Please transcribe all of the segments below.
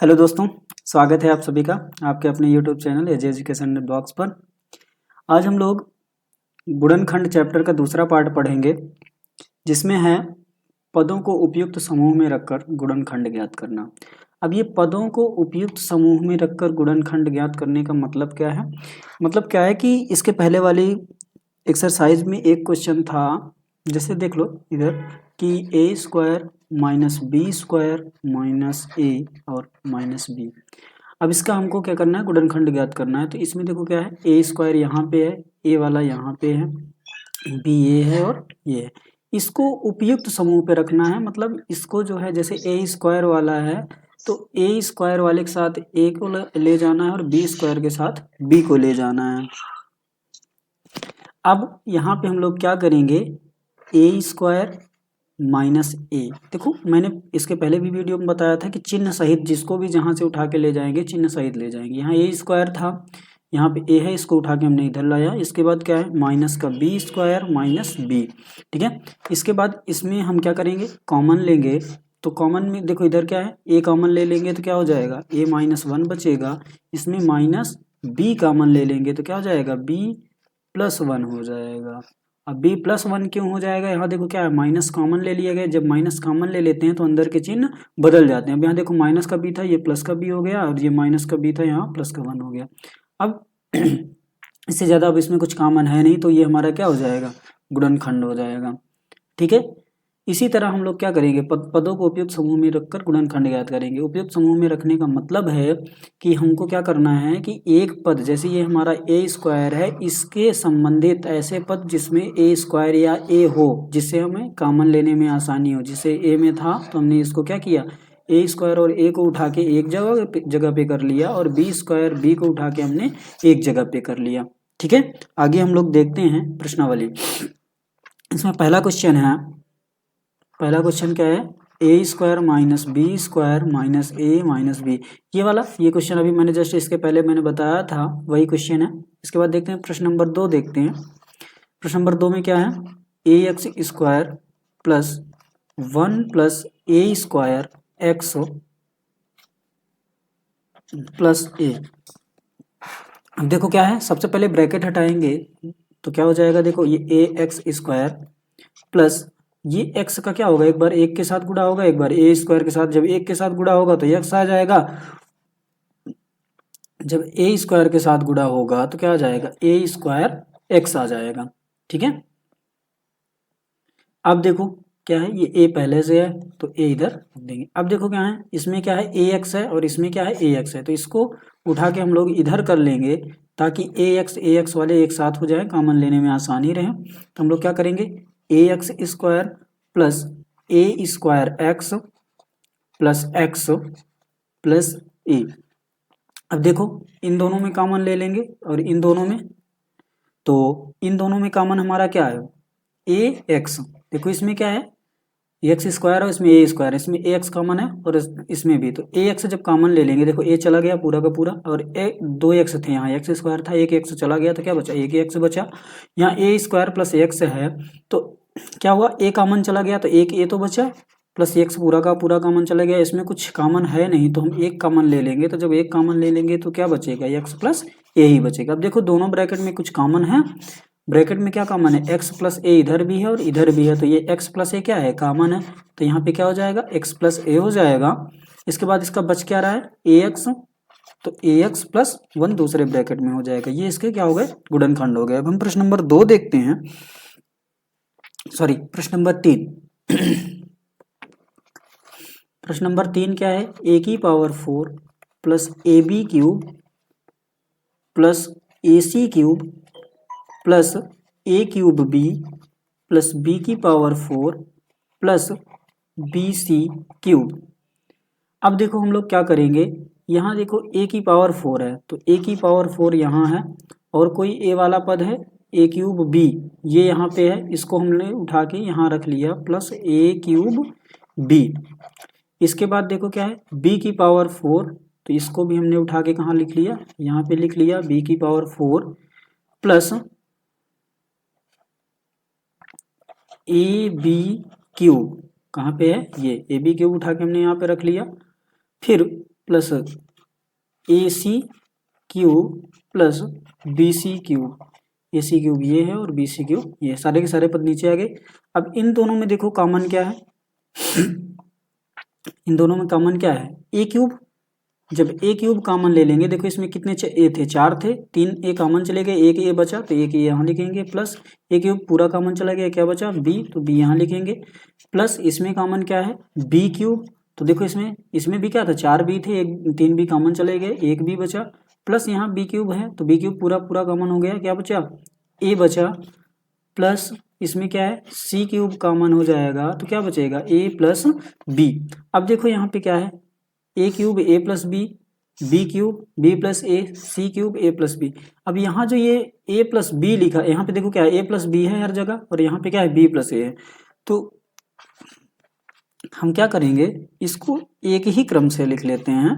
Hello दोस्तों, स्वागत है आप सभी का आपके अपने यूट्यूब चैनल एजे एजुकेशन ब्लॉग्स पर। आज हम लोग गुणनखंड चैप्टर का दूसरा पार्ट पढ़ेंगे, जिसमें है पदों को उपयुक्त समूह में रखकर गुणनखंड ज्ञात करना। अब ये पदों को उपयुक्त समूह में रखकर गुणनखंड ज्ञात करने का मतलब क्या है? मतलब क्या है कि इसके पहले वाली एक्सरसाइज में एक क्वेश्चन था, जैसे देख लो इधर कि a square minus b square minus a और माइनस बी। अब इसका हमको क्या करना है, गुणनखंड ज्ञात करना है। तो इसमें देखो क्या है, ए स्क्वायर यहाँ पे है, ए वाला यहाँ पे है, बी ये है और ये है। इसको उपयुक्त समूह पे रखना है, मतलब इसको जो है जैसे ए स्क्वायर वाला है तो ए स्क्वायर वाले के साथ ए को ले जाना है और बी स्क्वायर के साथ बी को ले जाना है। अब यहाँ पे हम लोग क्या करेंगे, ए स्क्वायर माइनस ए। देखो मैंने इसके पहले भी वीडियो में बताया था कि चिन्ह सहित जिसको भी जहाँ से उठा के ले जाएंगे चिन्ह सहित ले जाएंगे। यहाँ ए स्क्वायर था, यहाँ पे ए है, इसको उठा के हमने इधर लाया। इसके बाद क्या है, माइनस का बी स्क्वायर माइनस बी। ठीक है, इसके बाद इसमें हम क्या करेंगे, कॉमन लेंगे। तो कॉमन में देखो इधर क्या है, ए कॉमन ले लेंगे तो क्या हो जाएगा, ए माइनस वन बचेगा। इसमें माइनस बी कॉमन ले लेंगे तो क्या हो जाएगा, बी प्लस वन हो जाएगा। अब बी प्लस वन क्यों हो जाएगा, यहाँ देखो क्या है, माइनस कॉमन ले लिया गया। जब माइनस कॉमन ले लेते हैं तो अंदर के चिन्ह बदल जाते हैं। अब यहाँ देखो माइनस का बी था, ये प्लस का बी हो गया, और ये माइनस का बी था, यहाँ प्लस का वन हो गया। अब इससे ज़्यादा अब इसमें कुछ कॉमन है नहीं, तो ये हमारा क्या हो जाएगा, गुणनखंड हो जाएगा। ठीक है, इसी तरह हम लोग क्या करेंगे, पदों को उपयुक्त समूह में रखकर गुणनखंड ज्ञात करेंगे। उपयुक्त समूह में रखने का मतलब है कि हमको क्या करना है कि एक पद, जैसे ये हमारा ए स्क्वायर है, इसके संबंधित ऐसे पद जिसमें ए स्क्वायर या ए हो, जिससे हमें कॉमन लेने में आसानी हो। जिससे ए में था तो हमने इसको क्या किया, ए स्क्वायर और ए को उठा के एक जगह पे कर लिया, और बी स्क्वायर बी को उठा के हमने एक जगह पे कर लिया। ठीक है, आगे हम लोग देखते हैं प्रश्नावली। इसमें पहला क्वेश्चन है, पहला क्वेश्चन क्या है, a square minus b square minus a minus b. ये वाला, ये क्वेश्चन अभी मैंने जस्ट इसके पहले मैंने बताया था, वही क्वेश्चन है। इसके बाद देखते हैं प्रश्न नंबर 2 देखते हैं। प्रश्न नंबर 2 में क्या है, a x square plus one plus a square x plus a. अब देखो क्या है, सबसे पहले ब्रैकेट हटाएंगे तो क्या हो जाएगा, देखो ये ए एक्स स्क्वायर प्लस ये x का क्या होगा, एक बार एक के साथ गुणा होगा, एक बार ए स्क्वायर के साथ। जब एक के साथ गुणा होगा तो x आ जाएगा, जब ए स्क्वायर के साथ गुणा होगा तो क्या आ जाएगा, ए स्क्वायर एक्स आ जाएगा। ठीक है, अब देखो क्या है, ये a पहले से है तो a इधर देंगे। अब देखो क्या है, इसमें क्या है, ए एक्स है और इसमें क्या है, ए एक्स है, तो इसको उठा के हम लोग इधर कर लेंगे ताकि ए एक्स वाले एक साथ हो जाए, कॉमन लेने में आसानी रहे। तो हम लोग क्या करेंगे, a x square plus a square x plus x plus a. अब देखो इन दोनों में कॉमन ले लेंगे और इन दोनों में, तो इन दोनों में कॉमन हमारा क्या है, ए एक्स। देखो इसमें क्या है, एक्स स्क्वायर और इसमें ए स्क्वायर, इसमें ए एक्स कॉमन है और इसमें भी। तो ए एक्स जब कॉमन ले लेंगे, देखो ए चला गया पूरा का पूरा, और ए दो एक्स थे, यहाँ एक्स स्क्वायर था, एक एक्स चला गया तो क्या बचा, एक एक्स बचा। यहाँ ए स्क्वायर प्लस एक्स है तो क्या हुआ, ए कॉमन चला गया तो एक ए तो बचा, प्लस एक्स पूरा का पूरा कॉमन चला गया। इसमें कुछ कॉमन है नहीं तो हम एक कॉमन ले लेंगे, तो जब एक कॉमन ले लेंगे तो क्या बचेगा, एक्स प्लस ए ही बचेगा। अब देखो दोनों ब्रैकेट में कुछ कॉमन है, ब्रैकेट में क्या कॉमन है, एक्स प्लस ए इधर भी है और इधर भी है, तो ये एक्स प्लस ए क्या है, कॉमन है। तो यहाँ पे क्या हो जाएगा, एक्स प्लस ए हो जाएगा। इसके बाद इसका बच क्या रहा है, ए एक्स, तो ए एक्स प्लस वन दूसरे ब्रैकेट में हो जाएगा। ये इसके क्या हो गए, गुणनखंड हो गए। अब हम प्रश्न नंबर 2 देखते हैं, सॉरी प्रश्न नंबर 3। प्रश्न नंबर 3 क्या है, ए की power 4 plus a b cube plus a c cube plus a cube b plus b की power 4 plus b c cube. अब देखो हम लोग क्या करेंगे, यहाँ देखो ए की पावर 4 है तो ए की पावर 4 यहाँ है, और कोई ए वाला पद है ए क्यूब बी, ये यहाँ पे है, इसको हमने उठा के यहाँ रख लिया प्लस ए क्यूब बी। इसके बाद देखो क्या है, b की पावर 4, तो इसको भी हमने उठा के कहाँ लिख लिया, यहाँ पे लिख लिया b की power 4 plus a b cube. कहाँ पे है, ये ए बी क्यूब उठा के हमने यहाँ पे रख लिया। फिर plus AC cube plus BC cube, AC cube ये है और BC क्यूब ये, सारे के सारे पद नीचे आ गए। अब इन दोनों में देखो कॉमन क्या है, इन दोनों में कॉमन क्या है, A क्यूब। जब A क्यूब कॉमन ले लेंगे, देखो इसमें कितने A थे, 4 थे, 3 A कॉमन चले गए, एक A बचा तो एक A यहाँ लिखेंगे, प्लस A क्यूब पूरा कॉमन चला गया, क्या बचा B, तो B यहाँ लिखेंगे, प्लस इसमें कॉमन क्या है B क्यूब। तो देखो इसमें भी क्या था, 4 B थे, 3 B कॉमन चले गए, एक B बचा, प्लस यहाँ B क्यूब है तो B क्यूब पूरा पूरा कॉमन हो गया, क्या बचा A बचा, प्लस इसमें क्या है C क्यूब कॉमन हो जाएगा तो क्या बचेगा A प्लस B। अब देखो यहाँ पे क्या है, A cube A plus B, B cube B plus A, C cube A plus B। अब यहाँ जो ये A प्लस B लिखा है, यहाँ पे देखो क्या है A प्लस B है हर जगह, और यहाँ पे क्या है B प्लस A है। तो हम क्या करेंगे, इसको एक ही क्रम से लिख लेते हैं।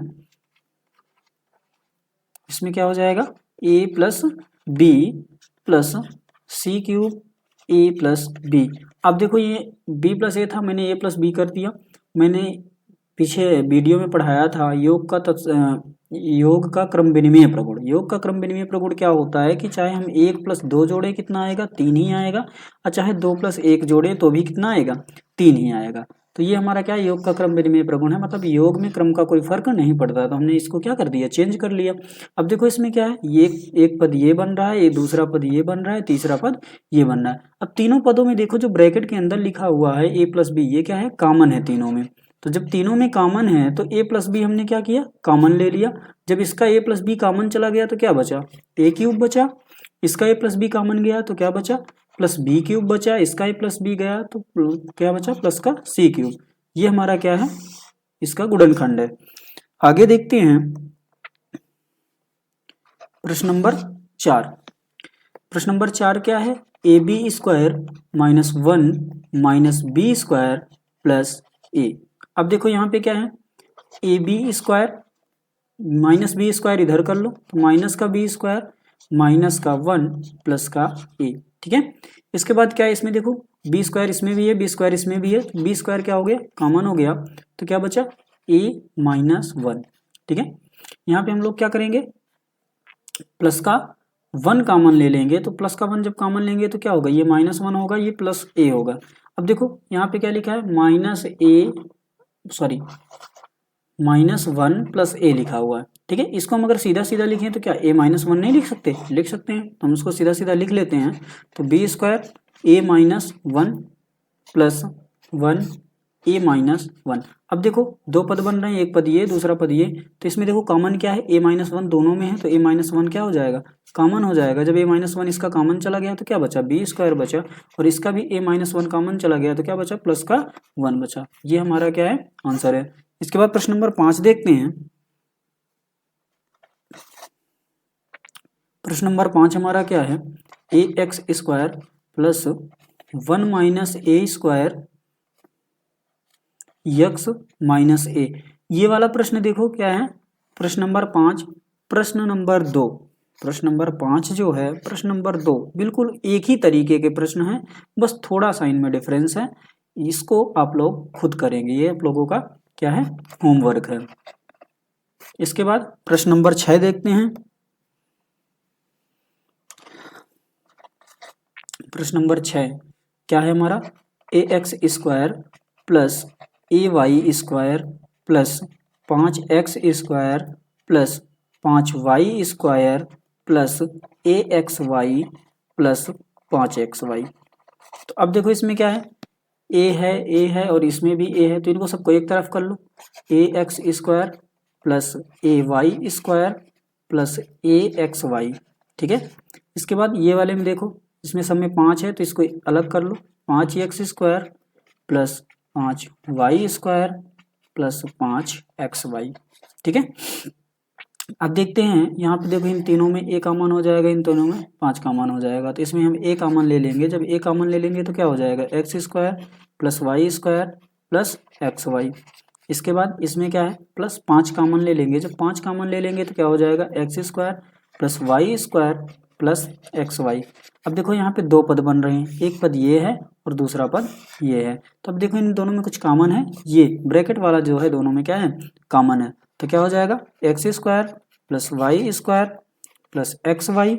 इसमें क्या हो जाएगा A plus B plus C cube A plus B। अब देखो ये B प्लस A था, मैंने A प्लस B कर दिया। मैंने पीछे वीडियो में पढ़ाया था योग का क्रम विनिमय प्रगुण। योग का क्रम विनिमय प्रगुण क्या होता है कि चाहे हम 1 प्लस 2 जोड़े कितना आएगा 3 ही आएगा, और चाहे 2 प्लस 1 जोड़े तो भी कितना आएगा 3 ही आएगा। तो ये हमारा क्या योग का क्रम विनिमय प्रगुण है, मतलब योग में क्रम का कोई फर्क नहीं पड़ता, तो हमने इसको क्या कर दिया चेंज कर लिया। अब देखो इसमें क्या है, ये एक पद ये बन रहा है, ये दूसरा पद ये बन रहा है, तीसरा पद ये बन रहा है। अब तीनों पदों में देखो जो ब्रैकेट के अंदर लिखा हुआ है A प्लस B, ये क्या है कॉमन है तीनों में। तो जब तीनों में कॉमन है तो A प्लस बी हमने क्या किया कॉमन ले लिया। जब इसका A प्लस बी कॉमन चला गया तो क्या बचा A क्यूब बचा, इसका A प्लस बी कॉमन गया तो क्या बचा प्लस B क्यूब बचा, इसका A प्लस बी गया तो क्या बचा प्लस का C क्यूब। ये हमारा क्या है इसका गुणनखंड है। आगे देखते हैं प्रश्न नंबर 4। प्रश्न नंबर 4 क्या है, AB square minus 1 minus B square plus A। अब देखो यहाँ पे क्या है AB square minus B square इधर कर लो तो माइनस का B स्क्वायर माइनस का 1 प्लस का A, ठीक है। इसके बाद क्या है इसमें देखो B स्क्वायर इसमें भी है, B स्क्वायर इसमें भी है, तो B स्क्वायर क्या हो गया कॉमन हो गया, तो क्या बचा A माइनस 1, ठीक है। यहाँ पे हम लोग क्या करेंगे प्लस का 1 कॉमन ले लेंगे, तो प्लस का 1 जब कॉमन लेंगे तो क्या होगा ये माइनस 1 होगा, ये प्लस A होगा। अब देखो यहाँ पे क्या लिखा है माइनस 1 प्लस A लिखा हुआ है, ठीक है। इसको हम अगर सीधा सीधा लिखें तो क्या A माइनस 1 नहीं लिख सकते, लिख सकते हैं, तो हम इसको सीधा सीधा लिख लेते हैं। तो B square A minus 1 plus 1 A minus 1। अब देखो दो पद बन रहे हैं, एक पद ये दूसरा पद ये, तो इसमें देखो कॉमन क्या है A माइनस 1 दोनों में है, तो A माइनस 1 क्या हो जाएगा कॉमन हो जाएगा। जब A माइनस 1 इसका कॉमन चला गया तो क्या बचा B स्क्वायर बचा, और इसका भी A माइनस 1 कॉमन चला गया तो क्या बचा प्लस का 1 बचा। ये हमारा क्या है आंसर है। इसके बाद प्रश्न नंबर 5 देखते हैं। प्रश्न नंबर 5 हमारा क्या है, AX square plus 1 minus A square x minus A। ये वाला प्रश्न देखो क्या है प्रश्न नंबर 5। प्रश्न नंबर 2, प्रश्न नंबर 5 जो है प्रश्न नंबर 2 बिल्कुल एक ही तरीके के प्रश्न हैं, बस थोड़ा सा इनमें डिफरेंस है, इसको आप लोग खुद करेंगे, ये आप लोगों का क्या है होमवर्क है। इसके बाद प्रश्न नंबर 6 देखते हैं। प्रश्न नंबर 6 क्या है हमारा, AX square plus AY square plus 5x square plus 5y square plus AXY plus 5XY। तो अब देखो इसमें क्या है A है और इसमें भी A है, तो इनको सबको एक तरफ कर लो, AX square plus AY square plus AXY, ठीक है। इसके बाद ये वाले में देखो इसमें सब में 5 है तो इसको अलग कर लो, 5x square plus 5y square plus 5xy, ठीक है। अब देखते हैं यहाँ पे देखो इन तीनों में A कॉमन हो जाएगा, इन दोनों में 5 कॉमन हो जाएगा, तो इसमें हम A कॉमन ले लेंगे। जब A कॉमन ले लेंगे तो क्या हो जाएगा x square plus y square plus XY। इसके बाद इसमें क्या है प्लस 5 कॉमन ले लेंगे, जब 5 कॉमन ले लेंगे तो क्या हो जाएगा x square plus y square plus XY। अब देखो यहाँ पे दो पद बन रहे हैं, एक पद ये है और दूसरा पद ये है, तो अब देखो इन दोनों में कुछ कॉमन है, ये ब्रैकेट वाला जो है दोनों में क्या है कॉमन है, तो क्या हो जाएगा x square plus y square plus x y,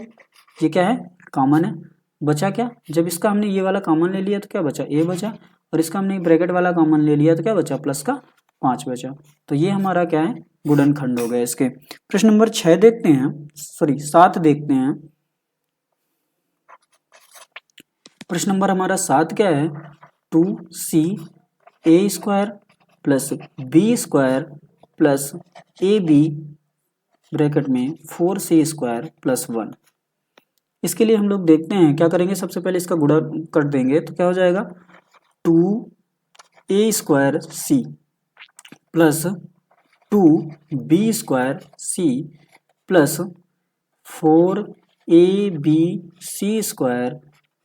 ये क्या है कॉमन है। बचा क्या, जब इसका हमने ये वाला कॉमन ले लिया तो क्या बचा ए बचा, और इसका हमने ब्रैकेट वाला कॉमन ले लिया तो क्या बचा प्लस का 5 बचा। तो ये हमारा क्या है गुणनखंड हो गया इसके। प्रश्न नंबर 6 देखते हैं, सॉरी 7 देखते हैं। प्रश्न नंबर हमारा 7 क्या है, 2c a square plus b square plus a b bracket में 4c स्क्वायर प्लस 1। इसके लिए हम लोग देखते हैं क्या करेंगे, सबसे पहले इसका गुणा कर देंगे तो क्या हो जाएगा 2a square c plus 2b square c plus 4abc square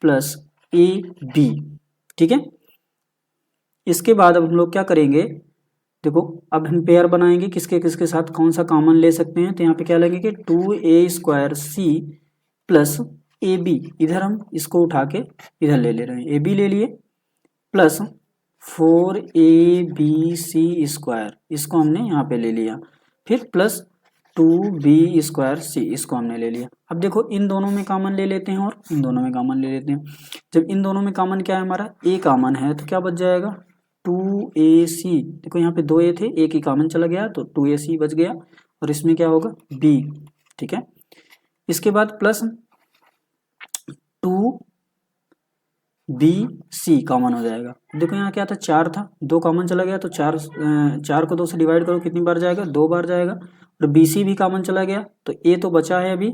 plus a b. ठीक है, इसके बाद अब हम लोग क्या करेंगे, देखो अब हम पेयर बनाएंगे किसके किसके साथ कौन सा कॉमन ले सकते हैं। तो यहाँ पे क्या लेंगे कि 2a square c plus a b, इधर हम इसको उठा के इधर ले रहे हैं, ए बी ले लिए प्लस 4abc स्क्वायर, इसको हमने यहाँ पे ले लिया, फिर प्लस 2b स्क्वायर सी, इसको हमने ले लिया। अब देखो इन दोनों में कॉमन ले लेते हैं और इन दोनों में कॉमन ले लेते हैं। जब इन दोनों में कॉमन क्या है हमारा a कॉमन है तो क्या बच जाएगा 2ac, देखो यहाँ पे 2a थे, एक ही कॉमन चला गया तो 2ac बच गया, और इसमें क्या होगा b। ठीक है, इसके बाद प्लस 2bc कॉमन हो जाएगा। देखो यहाँ क्या था 4 था, 2 कॉमन चला गया तो 4 को 2 से डिवाइड करो कितनी बार जाएगा 2 बार जाएगा, और bc भी कॉमन चला गया तो a तो बचा है अभी।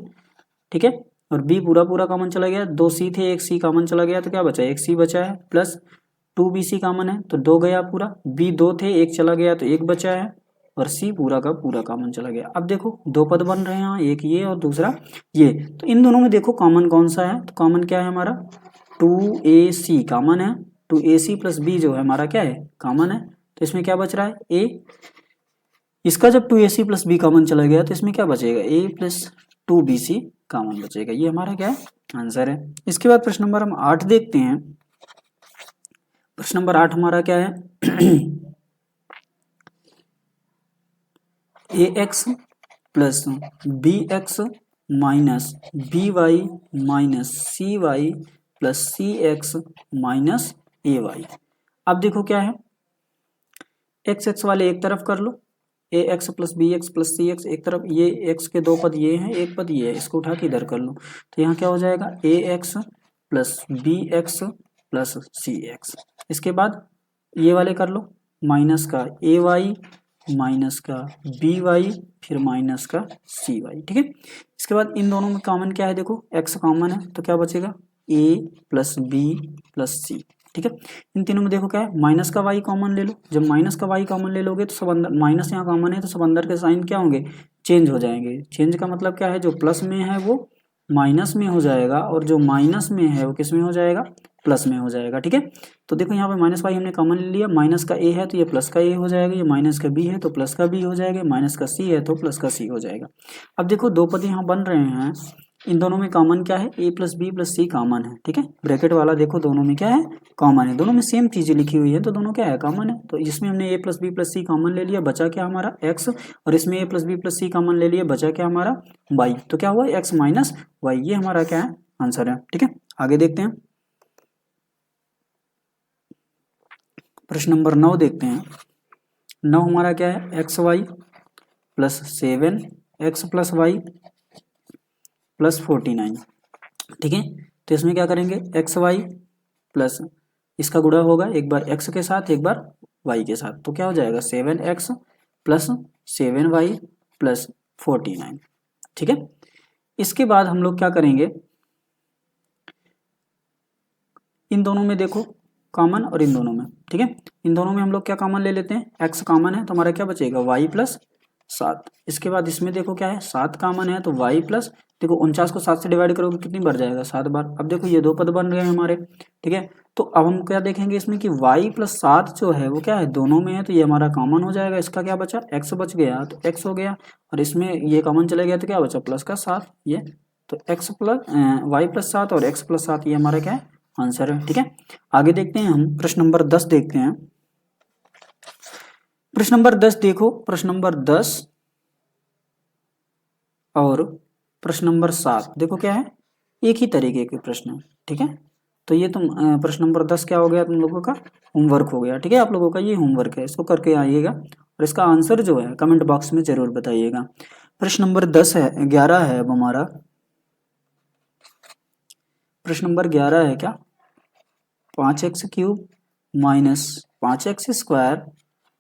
ठीक है, और b पूरा पूरा कॉमन चला गया, 2 c थे 1 c कॉमन चला गया तो क्या बचा 1 c बचा है, प्लस 2bc कॉमन है तो 2 गया पूरा, b 2 थे 1 चला गया तो 1 बचा है, और c पूरा का पूरा कॉमन चला गया। अब देखो 2 पद बन रहे हैं यहाँ, एक ये और दूसरा ये, तो इन दोनों में देखो कॉमन कौन सा है, तो कॉमन क्या है हमारा 2ac कॉमन है, 2ac प्लस b जो है हमारा क्या है कॉमन है, तो इसमें क्या बच रहा है a। इसका जब 2ac प्लस b कॉमन चला गया तो इसमें क्या बचेगा a प्लस 2bc कॉमन बचेगा, ये हमारा क्या है आंसर है। इसके बाद प्रश्न नंबर हम 8 देखते हैं। प्रश्न नंबर 8 हमारा क्या है ax plus bx minus by minus cy plus cx minus ay। अब देखो क्या है x वाले एक तरफ कर लो, ax plus bx plus cx एक तरफ, ये x के 2 पद ये हैं, एक पद ये है, इसको उठा के इधर कर लो तो यहाँ क्या हो जाएगा ax plus bx plus cx। इसके बाद ये वाले कर लो, माइनस का ay माइनस का by फिर माइनस का cy। ठीक है, इसके बाद इन दोनों में कॉमन क्या है, देखो x कॉमन है तो क्या बचेगा a plus b plus c। ठीक है, इन तीनों में देखो क्या है माइनस का y कॉमन ले लो, जब माइनस का y कॉमन ले लोगे तो सब अंदर, माइनस यहाँ कॉमन है तो सब अंदर के साइन क्या होंगे चेंज हो जाएंगे। चेंज का मतलब क्या है, जो प्लस में है वो माइनस में हो जाएगा, और जो माइनस में है वो किस में हो जाएगा प्लस में हो जाएगा। ठीक है, तो देखो यहाँ पे माइनस वाई हमने कॉमन ले लिया, माइनस का ए है तो ये प्लस का ए हो जाएगा, ये माइनस का बी है तो प्लस का बी हो जाएगा, माइनस का सी है तो प्लस का सी हो जाएगा। अब देखो 2 पद यहाँ बन रहे हैं, इन दोनों में कॉमन क्या है ए प्लस बी प्लस सी कॉमन है। ठीक है, ब्रैकेट वाला देखो दोनों में क्या है कॉमन है, दोनों में सेम चीजें लिखी हुई है तो दोनों क्या है कॉमन है। तो इसमें हमने ए प्लस बी प्लस सी कॉमन ले लिया, बचा क्या हमारा एक्स, और इसमें ए प्लस बी प्लस सी कॉमन ले लिया, बचा क्या हमारा वाई, तो क्या हुआ एक्स माइनस वाई, ये हमारा क्या है आंसर है। ठीक है, आगे देखते हैं प्रश्न नंबर 9 देखते हैं। 9 हमारा क्या है x y plus 7 x plus y plus 49। ठीक है, तो इसमें क्या करेंगे एक्स वाई प्लस इसका गुणा होगा एक बार एक्स के साथ एक बार वाई के साथ, तो क्या हो जाएगा 7x प्लस 7y प्लस 49। ठीक है, इसके बाद हम लोग क्या करेंगे, इन दोनों में देखो कॉमन और इन दोनों में, ठीक है, इन दोनों में हम लोग क्या कॉमन ले लेते हैं, x कॉमन है तो हमारा क्या बचेगा y प्लस 7। इसके बाद इसमें देखो क्या है 7 कॉमन है तो y प्लस, देखो 49 को 7 से डिवाइड करोगे कितनी बार जाएगा 7 बार। अब देखो ये 2 पद बन रहे हैं हमारे। ठीक है, तो अब हम क्या देखेंगे इसमें कि y प्लस 7 जो है वो क्या है दोनों में है, तो ये हमारा कॉमन हो जाएगा। इसका क्या बचा x बच गया तो x हो गया, और इसमें ये कॉमन चला गया तो क्या बचा प्लस का 7, ये तो x प्लस y प्लस 7 और x प्लस 7 ये हमारा क्या है आंसर है। ठीक है, आगे देखते हैं हम प्रश्न नंबर 10 देखते हैं। प्रश्न नंबर 10 देखो, प्रश्न नंबर 10 और प्रश्न नंबर 7 देखो क्या है, एक ही तरीके के प्रश्न है, ठीक है। तो ये तुम प्रश्न नंबर 10 क्या हो गया तुम लोगों का, होमवर्क हो गया, ठीक है। आप लोगों का ये होमवर्क है, इसको करके आइएगा और इसका आंसर जो है कमेंट बॉक्स में जरूर बताइएगा। प्रश्न नंबर 10 है, 11 है अब हमारा। प्रश्न नंबर 11 है क्या, 5x³ minus 5x²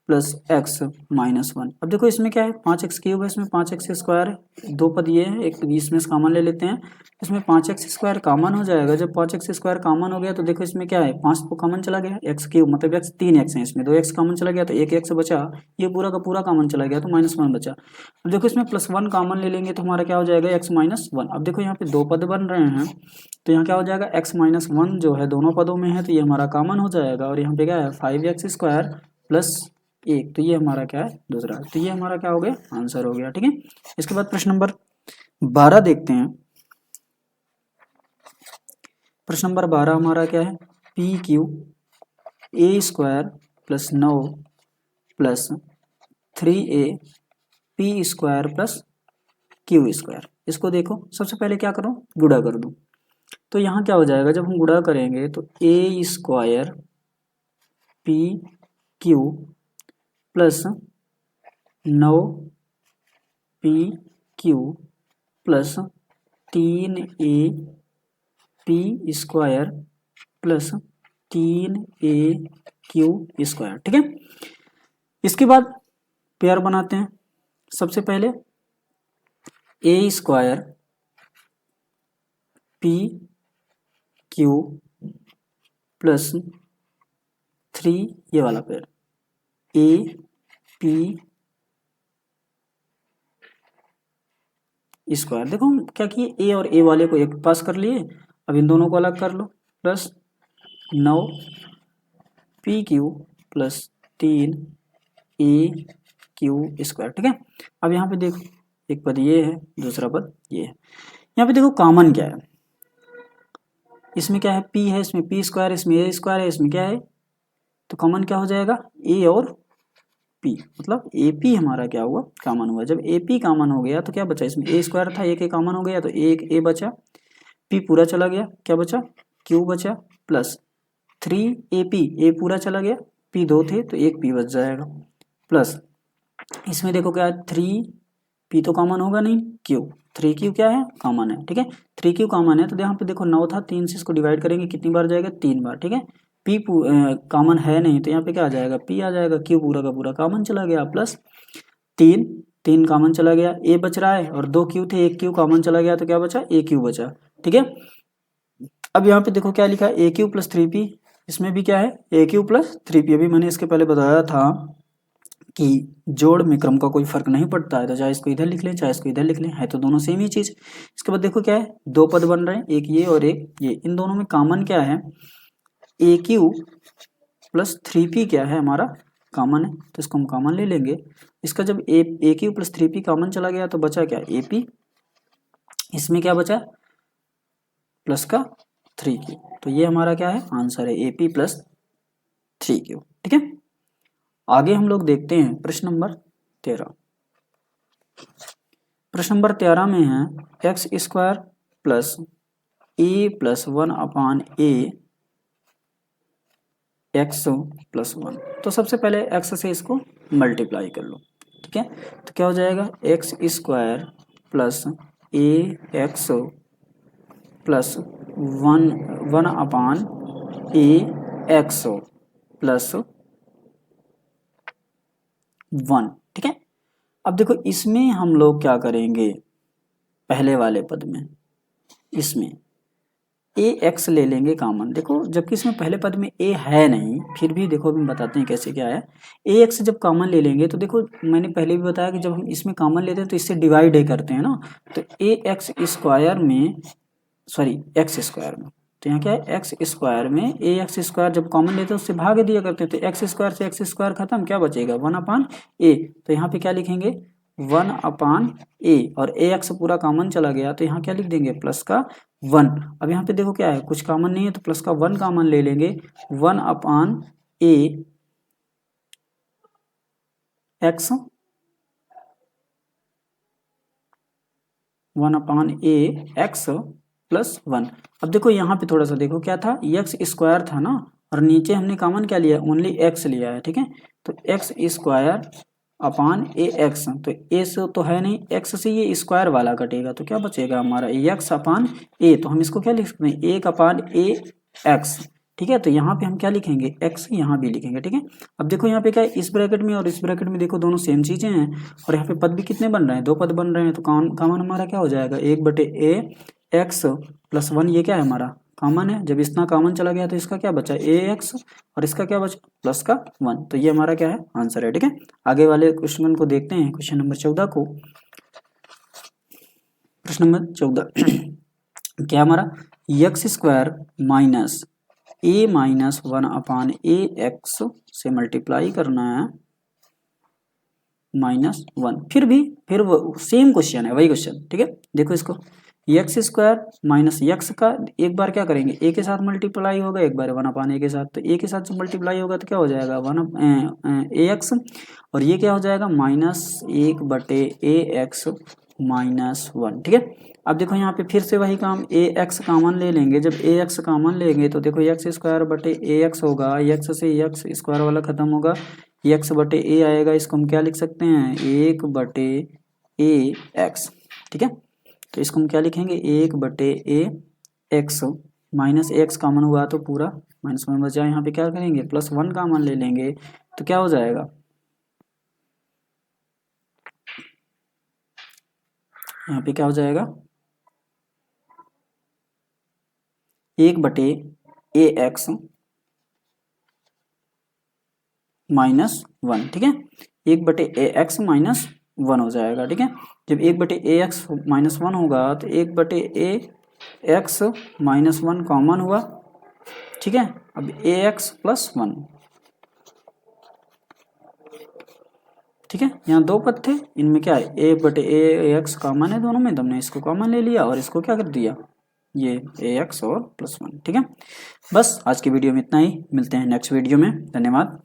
plus x minus 1। अब देखो इसमें क्या है, 5x³ है, इसमें 5x² है, दो पद ये है, एक इसमें से कॉमन ले लेते हैं, इसमें 5x² कॉमन हो जाएगा। जब 5x² कॉमन हो गया तो देखो इसमें क्या है, 5 तो कॉमन चला गया, x³ मतलब x 3x है, इसमें 2x कॉमन चला गया तो एक x बचा, ये पूरा का पूरा कॉमन चला गया तो -1 बचा। अब देखो इसमें +1 कॉमन ले लेंगे तो हमारा क्या हो जाएगा, x माइनस 1। अब देखो यहाँ पे दो पद बन रहे हैं तो यहाँ क्या हो जाएगा, x माइनस 1 जो है दोनों पदों में है तो ये हमारा कॉमन हो जाएगा, और यहाँ पे क्या है 5x² प्लस 1, तो ये हमारा क्या है दूसरा, तो ये हमारा क्या हो गया, आंसर हो गया, ठीक है। इसके बाद प्रश्न नंबर 12 देखते हैं। प्रश्न नंबर 12 हमारा क्या है, PQ A² plus 9 plus 3A P² plus Q²। इसको देखो, सबसे पहले क्या करो, गुणा कर दूं। तो यहाँ क्या हो जाएगा, जब हम गुणा करेंगे तो A² PQ plus 9PQ plus 3AP² plus 3AQ², ठीक है। इसके बाद पेयर बनाते हैं। सबसे पहले A² PQ प्लस 3, ये वाला पेयर AP²। देखो हम क्या किए, ए और ए वाले को एक पास कर लिए, अब इन दोनों को अलग कर लो, प्लस 9PQ प्लस 3AQ², ठीक है। अब यहाँ पे देखो, एक पद ये है, दूसरा पद ये है। यहाँ पे देखो कॉमन क्या है, इसमें क्या है, P है, इसमें P², इसमें A² है, इसमें क्या है, तो कॉमन क्या हो जाएगा, A और P, मतलब AP हमारा क्या हुआ, कॉमन हुआ। जब AP कॉमन हो गया तो क्या बचा, इसमें A² था, एक कॉमन हो गया तो एक A बचा, P पूरा चला गया, क्या बचा, Q बचा, प्लस 3AP, A पूरा चला गया, P 2 थे तो एक P बच जाएगा, प्लस इसमें देखो क्या है, 3P तो कॉमन होगा नहीं, Q 3Q क्या है, कॉमन है, ठीक है। 3Q कॉमन है तो यहाँ पे देखो 9 था, 3 से इसको डिवाइड करेंगे कितनी बार जाएगा, 3 बार, ठीक है। P कॉमन है नहीं तो यहाँ पे क्या आ जाएगा, P आ जाएगा, Q पूरा का पूरा कॉमन चला गया, प्लस 3 कॉमन चला गया, A बच रहा है, और 2 Q थे, एक Q कॉमन चला गया तो क्या बचा, AQ बचा, ठीक है। अब यहाँ पे देखो क्या लिखा है, AQ प्लस 3P, इसमें भी क्या है, AQ प्लस 3P। अभी मैंने इसके पहले बताया था कि जोड़ में क्रम का कोई फर्क नहीं पड़ता है, तो चाहे इसको इधर लिख लें चाहे इसको इधर लिख लें, है तो दोनों सेम ही चीज। इसके बाद देखो क्या है, दो पद बन रहे हैं, एक ये और एक ये, इन दोनों में कॉमन क्या है, AQ प्लस 3P क्या है हमारा, कॉमन है, तो इसको हम कॉमन ले लेंगे। इसका जब AQ प्लस 3P कॉमन चला गया तो बचा क्या, AP, इसमें क्या बचा, प्लस का 3Q, तो ये हमारा क्या है, आंसर है AP प्लस 3Q, ठीक है। आगे हम लोग देखते हैं प्रश्न नंबर 13। प्रश्न नंबर 13 में है x² plus A plus 1/a x plus 1। तो सबसे पहले x से इसको मल्टीप्लाई कर लो, ठीक है। तो क्या हो जाएगा, x² plus AX plus 1/ax plus 1, ठीक है। अब देखो इसमें हम लोग क्या करेंगे, पहले वाले पद में इसमें AX ले लेंगे कॉमन। देखो जबकि इसमें पहले पद में A है नहीं, फिर भी देखो हम बताते हैं कैसे क्या है। AX जब कॉमन ले लेंगे तो देखो मैंने पहले भी बताया कि जब हम इसमें कॉमन लेते हैं तो इससे डिवाइड ही करते हैं ना, तो AX² में, सॉरी x² में, तो यहाँ क्या है, x² में AX² जब कॉमन लेते हैं उससे भाग दिया करते हैं, तो x² से x² खत्म, क्या बचेगा, 1/a। तो यहाँ पे क्या लिखेंगे, 1/a, और AX पूरा कॉमन चला गया तो यहाँ क्या लिख देंगे, प्लस का 1। अब यहाँ पे देखो क्या है, कुछ कॉमन नहीं है तो प्लस का 1 कॉमन ले लेंगे, 1/a x 1/a x plus 1। अब देखो यहाँ पे थोड़ा सा देखो क्या था, एक्स स्क्वायर था ना, और नीचे हमने कॉमन क्या लिया, ओनली एक्स लिया है, ठीक है। तो एक्स स्क्वायर अपान ए एक्स, तो ए से तो है नहीं, एक्स से ये स्क्वायर वाला कटेगा, तो क्या बचेगा हमारा एक्स अपान ए। तो हम इसको क्या लिख सकते हैं, एक अपान ए एक्स, ठीक है। तो यहाँ पे हम क्या लिखेंगे, एक्स यहाँ भी लिखेंगे, ठीक है। अब देखो यहाँ पे क्या है, इस ब्रैकेट में और इस ब्रैकेट में देखो दोनों सेम चीजें हैं, और यहाँ पे पद भी कितने बन रहे हैं, 2 पद बन रहे हैं। तो कॉमन हमारा क्या हो जाएगा, 1/a एक्स प्लस 1, ये क्या है हमारा कॉमन है। जब इतना कॉमन चला गया तो इसका क्या बचा, ए एक्स, और इसका क्या बचा, प्लस का 1। तो ये हमारा क्या है, आंसर है, ठीक है। आगे वाले क्वेश्चन को देखते हैं, क्वेश्चन नंबर 14 को। प्रश्न नंबर 14 क्या हमारा, x square minus a minus 1/a x से मल्टीप्लाई करना है -1। फिर वो सेम क्वेश्चन है, वही क्वेश्चन, ठीक है। देखो इसको, एक्स स्क्वायर माइनस एक्स का एक बार क्या करेंगे, ए के साथ मल्टीप्लाई होगा, एक बार 1/a के साथ। तो ए के साथ जब मल्टीप्लाई होगा तो क्या हो जाएगा, 1 एक्स, और ये क्या हो जाएगा -1/a एक्स -1, ठीक है। अब देखो यहाँ पे फिर से वही काम, ए एक्स कॉमन ले लेंगे। जब ए एक्स कॉमन लेंगे तो देखो एक्स स्क्वायर बटे ए एक्स होगा, एक्स से एक्स स्क्वायर वाला खत्म होगा, एक्स बटे ए आएगा। इसको हम क्या लिख सकते हैं, 1/a एक्स, ठीक है। तो इसको हम क्या लिखेंगे, 1/a x, minus x common हुआ तो पूरा -1 बचा। यहाँ पे क्या करेंगे, +1 कॉमन ले लेंगे, तो क्या हो जाएगा, यहाँ पे क्या हो जाएगा, 1/a एक्स -1, ठीक है। 1/a एक्स -1 हो जाएगा, ठीक है। जब 1/a एक्स -1 होगा तो 1/a एक्स -1 कॉमन हुआ, ठीक है। अब a एक्स प्लस 1, ठीक है। यहाँ 2 पद थे, इनमें क्या है, 1/a एक्स कॉमन है दोनों में, तो हमने इसको कॉमन ले लिया और इसको क्या कर दिया, ये a एक्स और +1, ठीक है। बस आज की वीडियो में इतना ही, मिलते हैं नेक्स्ट वीडियो में, धन्यवाद।